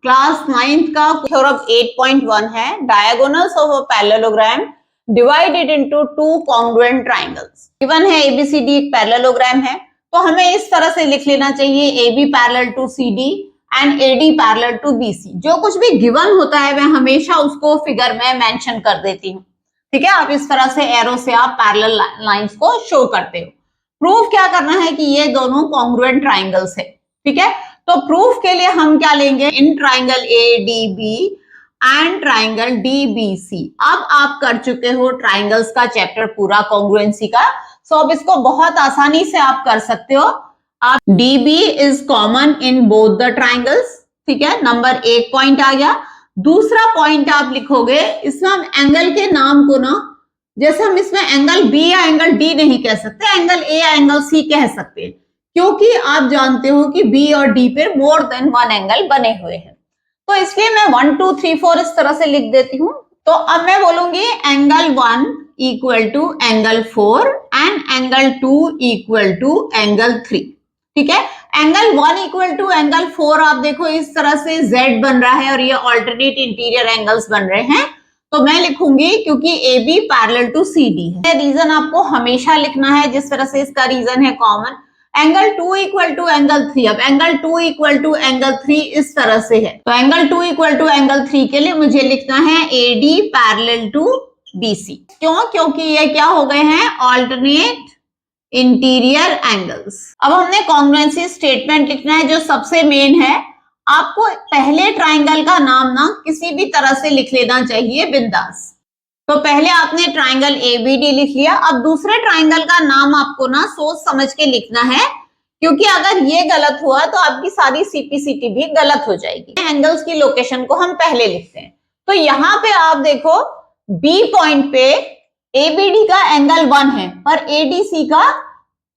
Class 9th का theorem 8.1 है, diagonals of a parallelogram divided into two congruent triangles. Given है ABCD एक parallelogram है, तो हमें इस तरह से लिख लेना चाहिए AB parallel to CD and AD parallel to BC। जो कुछ भी गिवन होता है मैं हमेशा उसको फिगर में मेंशन कर देती हूँ, ठीक है। आप इस तरह से एरो से आप पैरेलल लाइंस को शो करते हो। प्रूफ क्या करना है कि ये दोनों कॉन्ग्रुएंट ट्राइंगल्स है, ठीक है। तो प्रूफ के लिए हम क्या लेंगे, in triangle ADB and triangle DBC। अब आप कर चुके हो ट्राइंगल्स का चैप्टर पूरा कॉन्ग्रुएंसी का, सो अब इसको बहुत आसानी से आप कर सकते हो। आप DB is common in both the triangles, ठीक है। नंबर 1 पॉइंट आ गया। दूसरा पॉइंट आप लिखोगे, इसमें हम एंगल के नाम को ना, जैसे हम इसमें एंगल B या एंगल D नहीं कह सकते, एंगल A या एंगल C कह सकते हैं, क्योंकि आप जानते हो कि B और D पे मोर देन वन एंगल बने हुए हैं। तो इसलिए मैं 1 2 3 4 इस तरह से लिख देती हूँ। तो अब मैं बोलूंगी angle 1 equal to angle 4 and angle 2 equal to angle 3, ठीक है। एंगल 1 इक्वल टू एंगल 4 आप देखो इस तरह से Z बन रहा है और ये ऑल्टरनेट इंटीरियर एंगल्स बन रहे हैं, तो मैं लिखूंगी क्योंकि AB पैरेलल टू CD है। रीजन आपको हमेशा लिखना है जिस तरह से इसका रीजन है common. Angle 2 equal to angle 3, अब एंगल 2 इक्वल टू एंगल 3 इस तरह से है, तो एंगल 2 इक्वल टू एंगल 3 के लिए मुझे लिखना है AD पैरेलल टू BC। क्यों? क्योंकि ये क्या हो गए हैं, ऑल्टरनेट इंटीरियर एंगल्स। अब हमने कॉन्ग्रुएंसी स्टेटमेंट लिखना है जो सबसे मेन है। आपको पहले ट्राइंगल का नाम ना किसी भी तरह से लिख लेना चाहिए बिंदास। तो पहले आपने ट्राइंगल ABD लिख लिया, अब दूसरे ट्राइंगल का नाम आपको ना सोच समझ के लिखना है, क्योंकि अगर ये गलत हुआ तो आपकी सारी CPCT भी गलत हो जाएगी। एंगल्स की लोकेशन को हम पहले लिखते हैं। तो यहाँ पे आप देखो B पॉइंट पे ABD का एंगल 1 है पर ADC का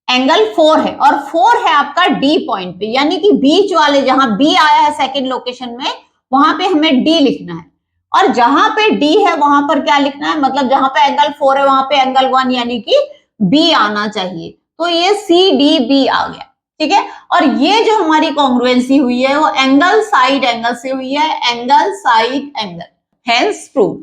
एंगल 4 है, और 4 है आपका D पॉइंट पे, यानी कि बीच वाले जहां B आया है सेकेंड लोकेशन में वहां पे हमें D लिखना है, और जहां पे D है वहां पर क्या लिखना है, मतलब जहां पे एंगल 4 है वहां पे एंगल 1 यानी कि B आना चाहिए। तो ये CDB आ गया, ठीक है। और ये जो हमारी कॉन्ग्रुएंसी हुई है वो एंगल साइड एंगल से हुई है, angle side angle, hence prove.